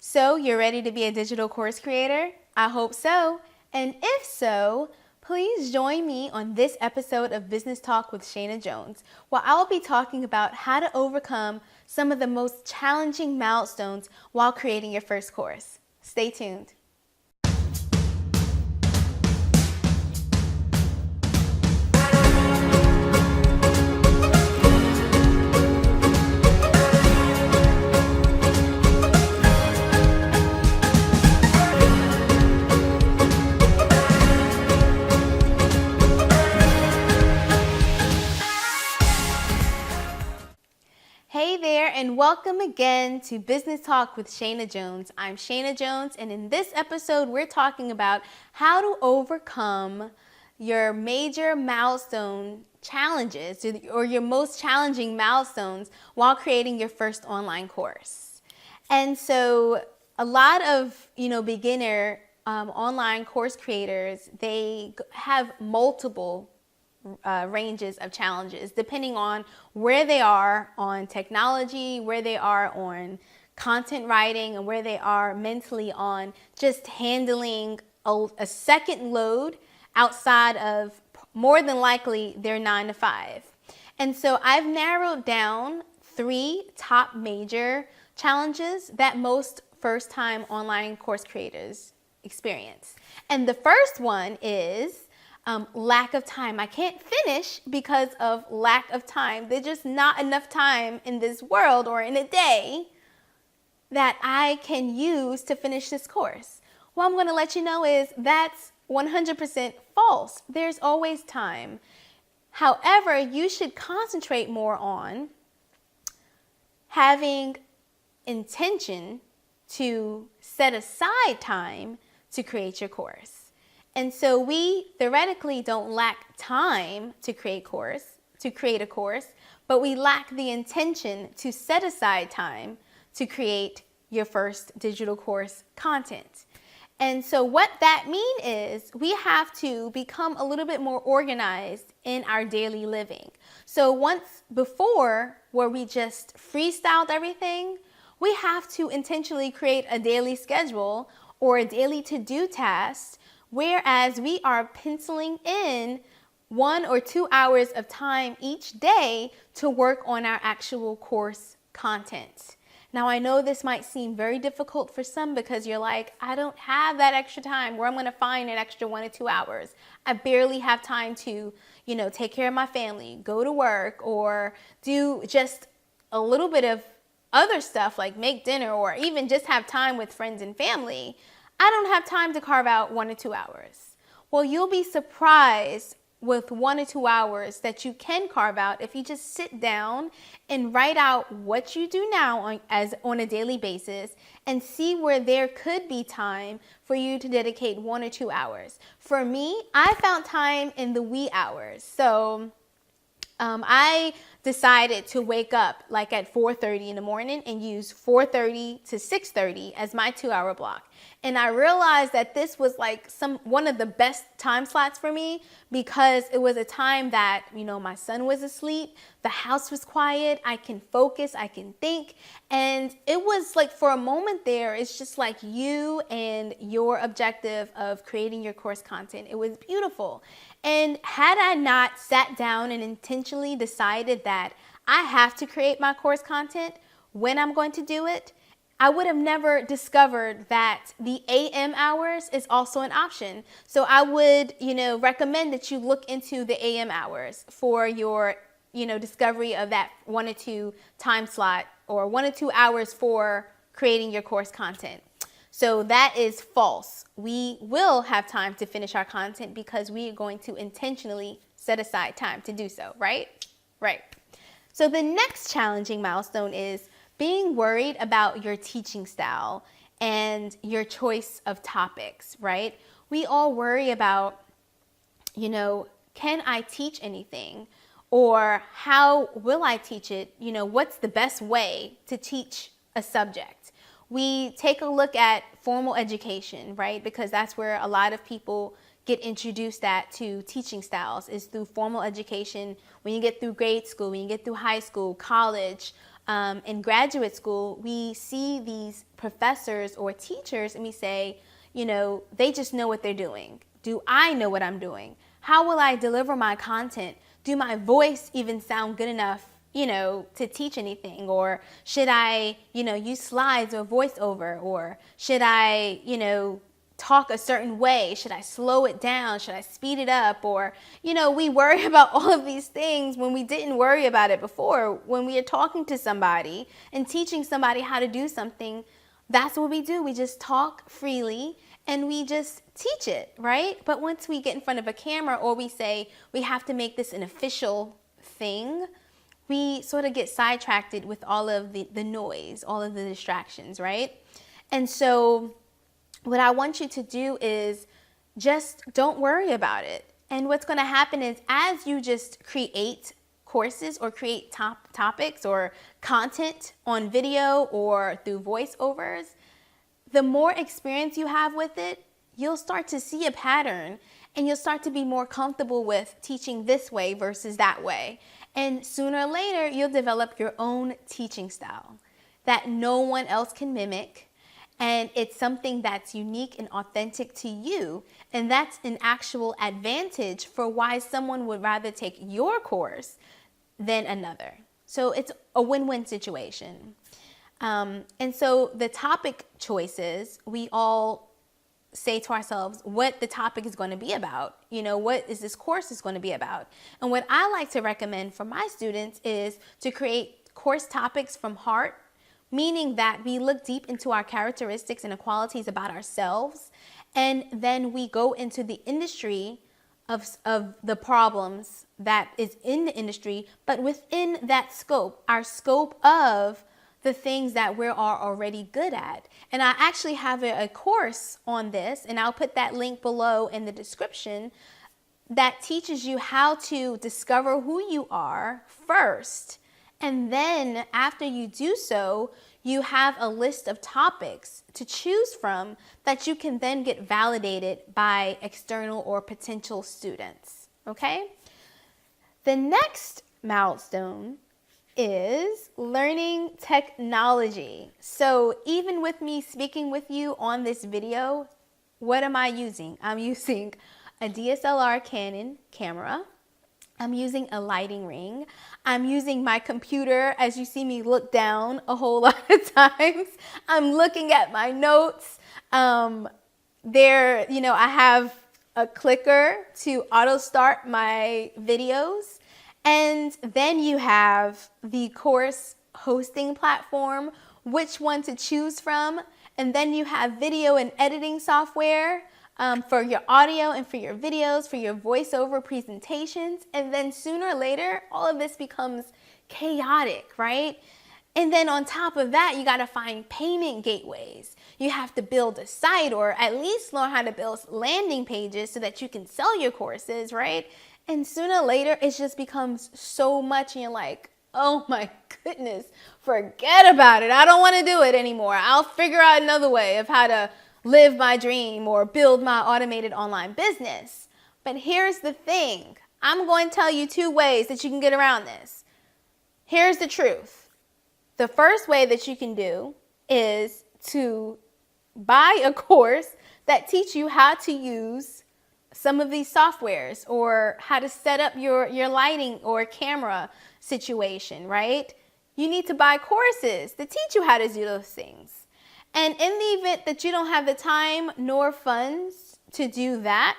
So, you're ready to be a digital course creator? I hope so. And if so, please join me on this episode of Business Talk with Shana Jones, where I'll be talking about how to overcome some of the most challenging milestones while creating your first course. Stay tuned. Hey there, and welcome again to Business Talk with Shana Jones. I'm Shana Jones, and in this episode, we're talking about how to overcome your major milestone challenges or your most challenging milestones while creating your first online course. And so a lot of, beginner online course creators, they have multiple ranges of challenges depending on where they are on technology, where they are on content writing, and where they are mentally on just handling a second load outside of more than likely their 9 to 5. And so I've narrowed down 3 top major challenges that most first-time online course creators experience. And the first one is lack of time. I can't finish because of lack of time. There's just not enough time in this world or in a day that I can use to finish this course. What I'm going to let you know is that's 100% false. There's always time. However, you should concentrate more on having intention to set aside time to create your course. And so we theoretically don't lack time to create a course, but we lack the intention to set aside time to create your first digital course content. And so what that means is we have to become a little bit more organized in our daily living. So once before, where we just freestyled everything, we have to intentionally create a daily schedule or a daily to-do task, whereas we are penciling in 1 or 2 hours of time each day to work on our actual course content. Now, I know this might seem very difficult for some because you're like, I don't have that extra time where I'm going to find an extra 1 or 2 hours. I barely have time to, take care of my family, go to work, or do just a little bit of other stuff like make dinner or even just have time with friends and family. I don't have time to carve out 1 or 2 hours. Well, you'll be surprised with 1 or 2 hours that you can carve out if you just sit down and write out what you do now on a daily basis and see where there could be time for you to dedicate 1 or 2 hours. For me, I found time in the wee hours. So I decided to wake up like at 4:30 in the morning and use 4:30 to 6:30 as my 2-hour block. And I realized that this was like one of the best time slots for me because it was a time that, my son was asleep, the house was quiet, I can focus, I can think. And it was like for a moment there, it's just like you and your objective of creating your course content. It was beautiful. And had I not sat down and intentionally decided that I have to create my course content when I'm going to do it, I would have never discovered that the AM hours is also an option. So I would, recommend that you look into the AM hours for your, discovery of that 1 or 2 time slot or 1 or 2 hours for creating your course content. So that is false. We will have time to finish our content because we are going to intentionally set aside time to do so, right? Right. So the next challenging milestone is being worried about your teaching style and your choice of topics, right? We all worry about, can I teach anything? Or how will I teach it? What's the best way to teach a subject? We take a look at formal education, right? Because that's where a lot of people get introduced to teaching styles is through formal education. When you get through grade school, when you get through high school, college, in graduate school, we see these professors or teachers and we say, you know, they just know what they're doing. Do I know what I'm doing? How will I deliver my content? Do my voice even sound good enough, you know, to teach anything? Or should I, you know, use slides or voiceover? Or should I, you know, talk a certain way? Should I slow it down? Should I speed it up? Or, you know, we worry about all of these things when we didn't worry about it before. When we are talking to somebody and teaching somebody how to do something, that's what we do. We just talk freely and we just teach it, right? But once we get in front of a camera or we say we have to make this an official thing, we sort of get sidetracked with all of the noise, all of the distractions, right? And so what I want you to do is just don't worry about it. And what's going to happen is as you just create courses or create topics or content on video or through voiceovers, the more experience you have with it, you'll start to see a pattern and you'll start to be more comfortable with teaching this way versus that way. And sooner or later, you'll develop your own teaching style that no one else can mimic. And it's something that's unique and authentic to you. And that's an actual advantage for why someone would rather take your course than another. So it's a win-win situation. And so the topic choices, we all say to ourselves what the topic is going to be about. You know, what is this course is going to be about? And what I like to recommend for my students is to create course topics from heart, meaning that we look deep into our characteristics and the qualities about ourselves, and then we go into the industry of the problems that is in the industry, but within that scope, our scope of the things that we are already good at. And I actually have a course on this, and I'll put that link below in the description, that teaches you how to discover who you are first. And then after you do so, you have a list of topics to choose from that you can then get validated by external or potential students, okay? The next milestone is learning technology. So even with me speaking with you on this video, what am I using? I'm using a DSLR Canon camera. I'm using a lighting ring. I'm using my computer. As you see me look down a whole lot of times, I'm looking at my notes. You know, I have a clicker to auto start my videos. And then you have the course hosting platform, which one to choose from. And then you have video and editing software for your audio and for your videos, for your voiceover presentations. And then sooner or later, all of this becomes chaotic, right? And then on top of that, you got to find payment gateways. You have to build a site, or at least learn how to build landing pages so that you can sell your courses, right? And sooner or later, it just becomes so much and you're like, oh my goodness, forget about it. I don't want to do it anymore. I'll figure out another way of how to live my dream or build my automated online business. But here's the thing. I'm going to tell you 2 ways that you can get around this. Here's the truth. The first way that you can do is to buy a course that teaches you how to use some of these softwares or how to set up your lighting or camera situation, right? You need to buy courses to teach you how to do those things. And in the event that you don't have the time nor funds to do that,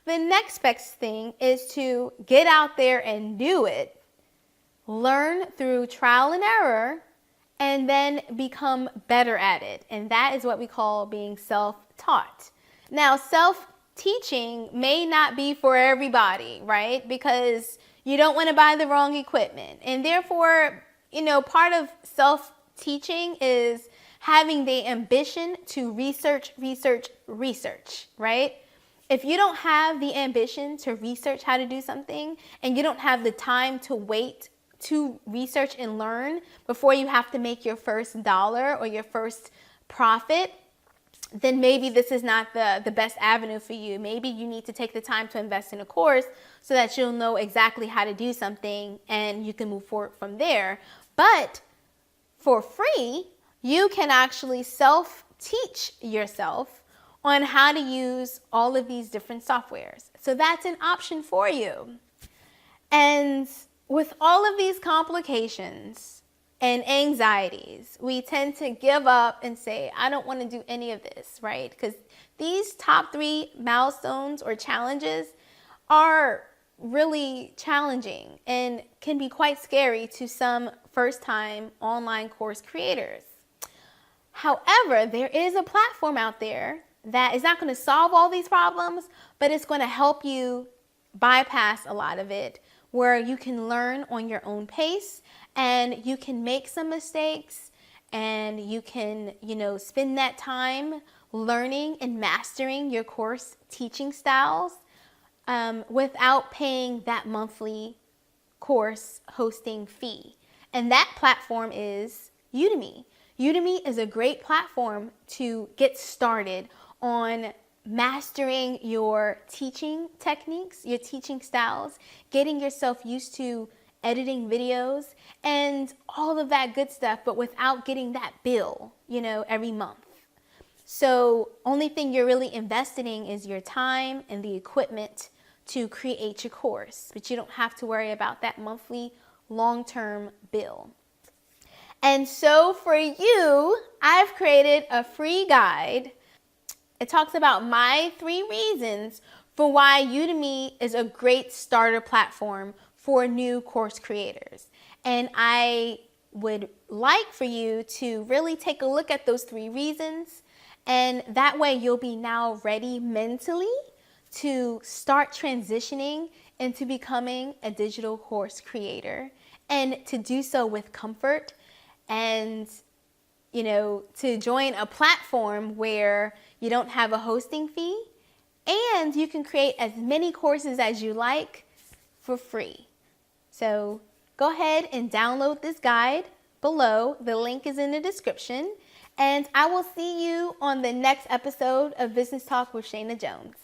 the next best thing is to get out there and do it. Learn through trial and error and then become better at it. And that is what we call being self-taught. Now, self-teaching may not be for everybody, right? Because you don't want to buy the wrong equipment. And therefore, you know, part of self-teaching is having the ambition to research, right? If you don't have the ambition to research how to do something and you don't have the time to wait to research and learn before you have to make your first dollar or your first profit, then maybe this is not the best avenue for you. Maybe you need to take the time to invest in a course so that you'll know exactly how to do something and you can move forward from there. But for free, you can actually self-teach yourself on how to use all of these different softwares. So that's an option for you. And with all of these complications and anxieties, we tend to give up and say, I don't want to do any of this, right? Because these top 3 milestones or challenges are really challenging and can be quite scary to some first-time online course creators. However, there is a platform out there that is not going to solve all these problems, but it's going to help you bypass a lot of it, where you can learn on your own pace and you can make some mistakes and you can, spend that time learning and mastering your course teaching styles without paying that monthly course hosting fee. And that platform is Udemy. Udemy is a great platform to get started on mastering your teaching techniques, your teaching styles, getting yourself used to editing videos and all of that good stuff, but without getting that bill, every month. So only thing you're really investing in is your time and the equipment to create your course, but you don't have to worry about that monthly long-term bill. And so for you, I've created a free guide. It talks about my 3 reasons for why Udemy is a great starter platform for new course creators. And I would like for you to really take a look at those 3 reasons. And that way you'll be now ready mentally to start transitioning into becoming a digital course creator, and to do so with comfort, and to join a platform where you don't have a hosting fee and you can create as many courses as you like for free. So go ahead and download this guide below. The link is in the description, and I will see you on the next episode of Business Talk with Shana Jones.